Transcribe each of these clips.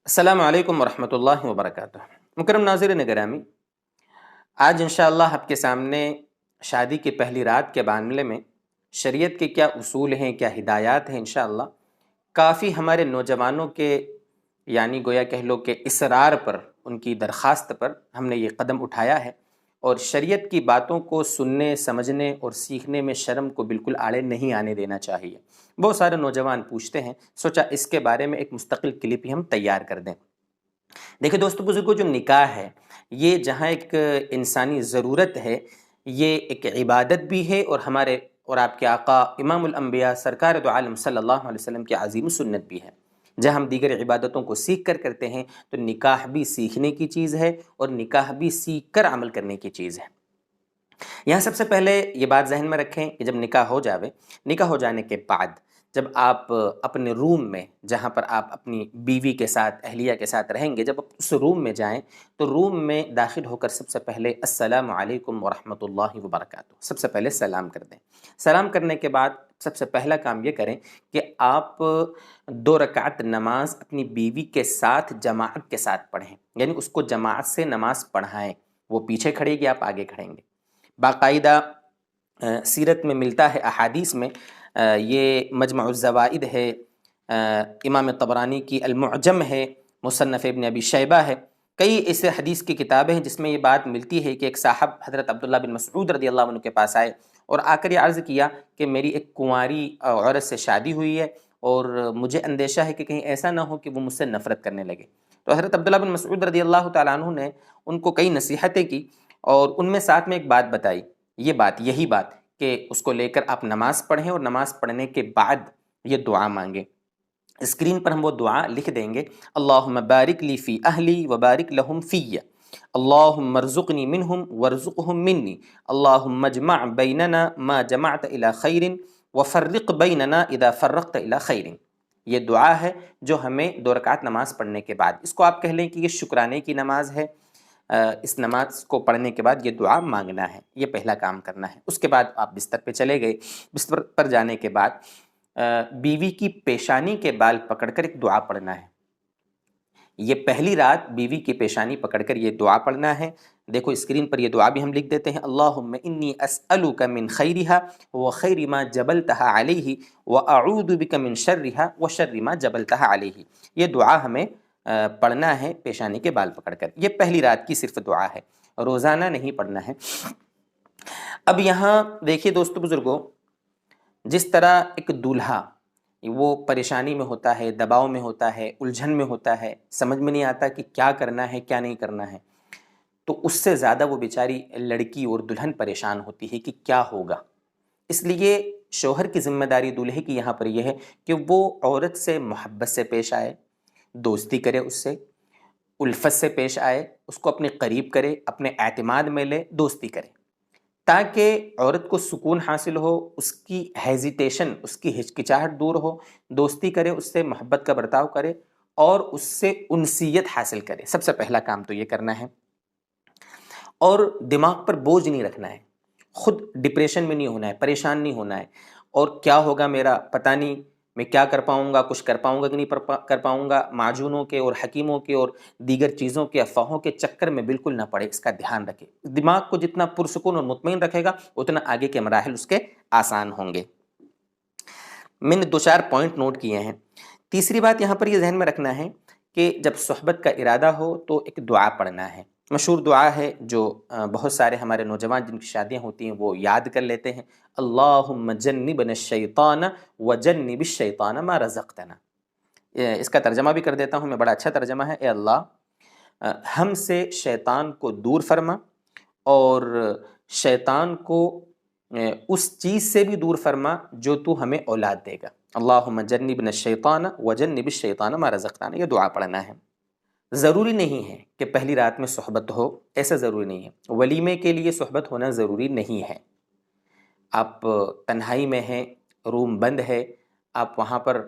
السلام علیکم ورحمۃ اللہ وبرکاتہ۔ مکرم ناظرین گرامی، آج انشاءاللہ آپ کے سامنے شادی کی پہلی رات کے معاملے میں شریعت کے کیا اصول ہیں، کیا ہدایات ہیں، انشاءاللہ کافی ہمارے نوجوانوں کے یعنی گویا کہہ لو کہ اصرار پر، ان کی درخواست پر ہم نے یہ قدم اٹھایا ہے، اور شریعت کی باتوں کو سننے، سمجھنے اور سیکھنے میں شرم کو بالکل آڑے نہیں آنے دینا چاہیے۔ بہت سارے نوجوان پوچھتے ہیں، سوچا اس کے بارے میں ایک مستقل کلپ ہی ہم تیار کر دیں۔ دیکھیں دوستو بزرگوں، جو نکاح ہے یہ جہاں ایک انسانی ضرورت ہے، یہ ایک عبادت بھی ہے، اور ہمارے اور آپ کے آقا امام الانبیاء سرکار دو عالم صلی اللہ علیہ وسلم کی عظیم سنت بھی ہے۔ جہاں ہم دیگر عبادتوں کو سیکھ کر کرتے ہیں تو نکاح بھی سیکھنے کی چیز ہے، اور نکاح بھی سیکھ کر عمل کرنے کی چیز ہے۔ یہاں سب سے پہلے یہ بات ذہن میں رکھیں کہ جب نکاح ہو جاوے، نکاح ہو جانے کے بعد جب آپ اپنے روم میں، جہاں پر آپ اپنی بیوی کے ساتھ، اہلیہ کے ساتھ رہیں گے، جب آپ اس روم میں جائیں تو روم میں داخل ہو کر سب سے پہلے السلام علیکم ورحمۃ اللہ وبرکاتہ سب سے پہلے سلام کر دیں۔ سلام کرنے کے بعد سب سے پہلا کام یہ کریں کہ آپ 2 رکعت نماز اپنی بیوی کے ساتھ جماعت کے ساتھ پڑھیں، یعنی اس کو جماعت سے نماز پڑھائیں۔ وہ پیچھے کھڑے گی، آپ آگے کھڑیں گے۔ باقاعدہ سیرت میں ملتا ہے، احادیث میں، یہ مجمع الزوائد ہے، امام طبرانی کی المعجم ہے، مصنف ابن ابی شیبہ ہے، کئی ایسے حدیث کی کتابیں ہیں جس میں یہ بات ملتی ہے کہ ایک صاحب حضرت عبداللہ بن مسعود رضی اللہ عنہ کے پاس آئے اور آ کر یہ عرض کیا کہ میری ایک کنواری عورت سے شادی ہوئی ہے، اور مجھے اندیشہ ہے کہ کہیں ایسا نہ ہو کہ وہ مجھ سے نفرت کرنے لگے۔ تو حضرت عبداللہ بن مسعود رضی اللہ تعالیٰ عنہ نے ان کو کئی نصیحتیں کی، اور ان میں ساتھ میں ایک بات بتائی، یہی بات کہ اس کو لے کر آپ نماز پڑھیں، اور نماز پڑھنے کے بعد یہ دعا مانگیں۔ اسکرین پر ہم وہ دعا لکھ دیں گے، اللہم بارک لی فی اہلی وبارک لہم فی، اللہم ارزقنی منہم وارزقہم منی، اللہم اجمع بیننا ما جمعت الی خیر وفرق بیننا اذا فرقت الی خیر۔ یہ دعا ہے جو ہمیں 2 رکعت نماز پڑھنے کے بعد، اس کو آپ کہہ لیں کہ یہ شکرانے کی نماز ہے۔ اس نماز کو پڑھنے کے بعد یہ دعا مانگنا ہے، یہ پہلا کام کرنا ہے۔ اس کے بعد آپ بستر پہ چلے گئے۔ بستر پر جانے کے بعد بیوی کی پیشانی کے بال پکڑ کر ایک دعا پڑھنا ہے۔ یہ پہلی رات بیوی کی پیشانی پکڑ کر یہ دعا پڑھنا ہے۔ دیکھو اسکرین پر یہ دعا بھی ہم لکھ دیتے ہیں، اللہم انی اسألک من خیرہا وخیر ما جبلتہا علیہ واعوذ بک من شرہا وشر ما جبلتہا علیہ۔ یہ دعا ہمیں پڑھنا ہے پیشانی کے بال پکڑ کر۔ یہ پہلی رات کی صرف دعا ہے، روزانہ نہیں پڑھنا ہے۔ اب یہاں دیکھیے دوستو بزرگوں، جس طرح ایک دولہا وہ پریشانی میں ہوتا ہے، دباؤ میں ہوتا ہے، الجھن میں ہوتا ہے، سمجھ میں نہیں آتا کہ کیا کرنا ہے کیا نہیں کرنا ہے، تو اس سے زیادہ وہ بیچاری لڑکی اور دلہن پریشان ہوتی ہے کہ کیا ہوگا۔ اس لیے شوہر کی ذمہ داری دولہے کی یہاں پر یہ ہے کہ وہ عورت سے محبت سے پیش آئے، دوستی کرے، اس سے الفت سے پیش آئے، اس کو اپنے قریب کرے، اپنے اعتماد میں لے، دوستی کرے، تاکہ عورت کو سکون حاصل ہو، اس کی ہیزیٹیشن، اس کی ہچکچاہٹ دور ہو، دوستی کرے، اس سے محبت کا برتاؤ کرے، اور اس سے انسیت حاصل کرے۔ سب سے پہلا کام تو یہ کرنا ہے، اور دماغ پر بوجھ نہیں رکھنا ہے، خود ڈپریشن میں نہیں ہونا ہے، پریشان نہیں ہونا ہے، اور کیا ہوگا میرا پتہ نہیں، میں کیا کر پاؤں گا، کچھ کر پاؤں گا کہ نہیں کر پاؤں گا، معجونوں کے اور حکیموں کے اور دیگر چیزوں کے افواہوں کے چکر میں بالکل نہ پڑے۔ اس کا دھیان رکھے، دماغ کو جتنا پرسکون اور مطمئن رکھے گا اتنا آگے کے مراحل اس کے آسان ہوں گے۔ میں نے 2-4 پوائنٹ نوٹ کیے ہیں۔ تیسری بات یہاں پر یہ ذہن میں رکھنا ہے کہ جب صحبت کا ارادہ ہو تو ایک دعا پڑھنا ہے، مشہور دعا ہے جو بہت سارے ہمارے نوجوان جن کی شادیاں ہوتی ہیں وہ یاد کر لیتے ہیں، اللہم جنبنا الشیطان وجنب الشیطان ما رزقتنا۔ اس کا ترجمہ بھی کر دیتا ہوں میں، بڑا اچھا ترجمہ ہے، اے اللہ ہم سے شیطان کو دور فرما، اور شیطان کو اس چیز سے بھی دور فرما جو تو ہمیں اولاد دے گا۔ اللہم جنبنا الشیطان وجنب الشیطان ما رزقتنا، یہ دعا پڑھنا ہے۔ ضروری نہیں ہے کہ پہلی رات میں صحبت ہو، ایسا ضروری نہیں ہے۔ ولیمے کے لیے صحبت ہونا ضروری نہیں ہے۔ آپ تنہائی میں ہیں، روم بند ہے، آپ وہاں پر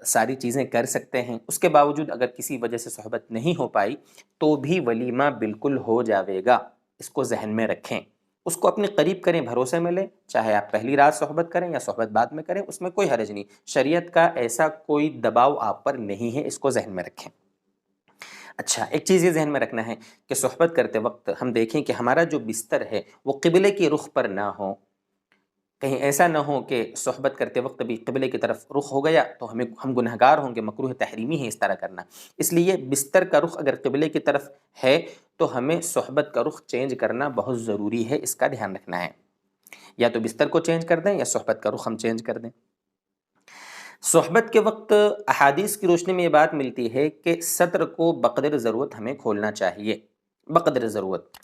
ساری چیزیں کر سکتے ہیں، اس کے باوجود اگر کسی وجہ سے صحبت نہیں ہو پائی تو بھی ولیمہ بالکل ہو جاوے گا، اس کو ذہن میں رکھیں۔ اس کو اپنے قریب کریں، بھروسے میں لیں، چاہے آپ پہلی رات صحبت کریں یا صحبت بعد میں کریں، اس میں کوئی حرج نہیں، شریعت کا ایسا کوئی دباؤ آپ پر نہیں ہے، اس کو ذہن میں رکھیں۔ اچھا، ایک چیز یہ ذہن میں رکھنا ہے کہ صحبت کرتے وقت ہم دیکھیں کہ ہمارا جو بستر ہے وہ قبلے کی رخ پر نہ ہو. کہیں ایسا نہ ہو کہ صحبت کرتے وقت بھی قبلے کی طرف رخ ہو گیا تو ہم گنہگار ہوں گے، مکروہ تحریمی ہے اس طرح کرنا. اس لیے بستر کا رخ اگر قبلے کی طرف ہے تو ہمیں صحبت کا رخ چینج کرنا بہت ضروری ہے، اس کا دھیان رکھنا ہے. یا تو بستر کو چینج کر دیں یا صحبت کا رخ ہم چینج کر دیں. صحبت کے وقت احادیث کی روشنی میں یہ بات ملتی ہے کہ سطر کو بقدر ضرورت ہمیں کھولنا چاہیے، بقدر ضرورت،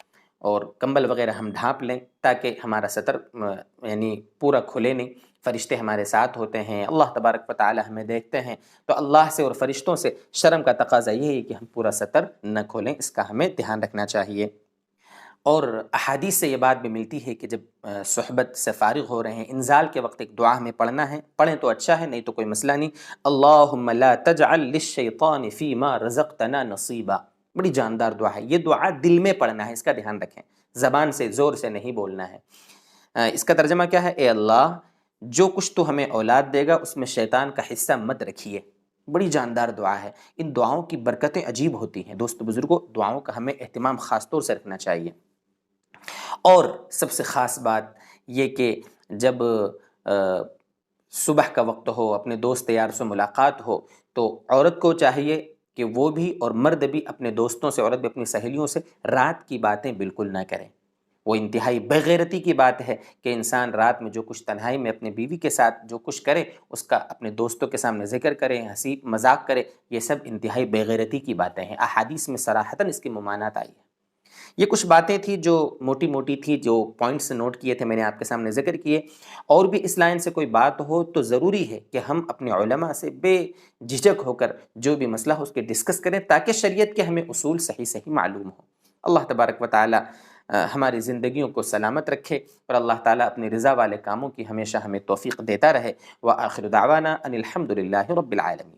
اور کمبل وغیرہ ہم ڈھانپ لیں تاکہ ہمارا سطر یعنی پورا کھلے نہیں. فرشتے ہمارے ساتھ ہوتے ہیں، اللہ تبارک و تعالی ہمیں دیکھتے ہیں، تو اللہ سے اور فرشتوں سے شرم کا تقاضا یہ ہے کہ ہم پورا سطر نہ کھولیں، اس کا ہمیں دھیان رکھنا چاہیے. اور احادیث سے یہ بات بھی ملتی ہے کہ جب صحبت سے فارغ ہو رہے ہیں، انزال کے وقت ایک دعا ہمیں پڑھنا ہے، پڑھیں تو اچھا ہے، نہیں تو کوئی مسئلہ نہیں. اللہم لا تجعل للشیطان فیما رزقتنا نصیبا. بڑی جاندار دعا ہے، یہ دعا دل میں پڑھنا ہے، اس کا دھیان رکھیں، زبان سے زور سے نہیں بولنا ہے. اس کا ترجمہ کیا ہے؟ اے اللہ جو کچھ تو ہمیں اولاد دے گا اس میں شیطان کا حصہ مت رکھیے. بڑی جاندار دعا ہے. ان دعاؤں کی برکتیں عجیب ہوتی ہیں. دوست بزرگوں، دعاؤں کا ہمیں اہتمام خاص طور سے رکھنا چاہیے. اور سب سے خاص بات یہ کہ جب صبح کا وقت ہو، اپنے دوست یار سے ملاقات ہو، تو عورت کو چاہیے کہ وہ بھی اور مرد بھی اپنے دوستوں سے، عورت بھی اپنی سہیلیوں سے رات کی باتیں بالکل نہ کریں. وہ انتہائی بغیرتی کی بات ہے کہ انسان رات میں جو کچھ تنہائی میں اپنے بیوی کے ساتھ جو کچھ کرے اس کا اپنے دوستوں کے سامنے ذکر کرے، ہنسی مذاق کرے. یہ سب انتہائی بغیرتی کی باتیں ہیں. احادیث میں صراحتاً اس کی ممانعت آئی ہے. یہ کچھ باتیں تھیں جو موٹی موٹی تھی، جو پوائنٹس نوٹ کیے تھے، میں نے آپ کے سامنے ذکر کیے. اور بھی اس لائن سے کوئی بات ہو تو ضروری ہے کہ ہم اپنے علماء سے بے جھجک ہو کر جو بھی مسئلہ ہو اس کے ڈسکس کریں تاکہ شریعت کے ہمیں اصول صحیح صحیح معلوم ہو. اللہ تبارک و تعالی ہماری زندگیوں کو سلامت رکھے اور اللہ تعالیٰ اپنی رضا والے کاموں کی ہمیشہ ہمیں توفیق دیتا رہے. وآخر دعوانا ان الحمد للہ رب العالمین.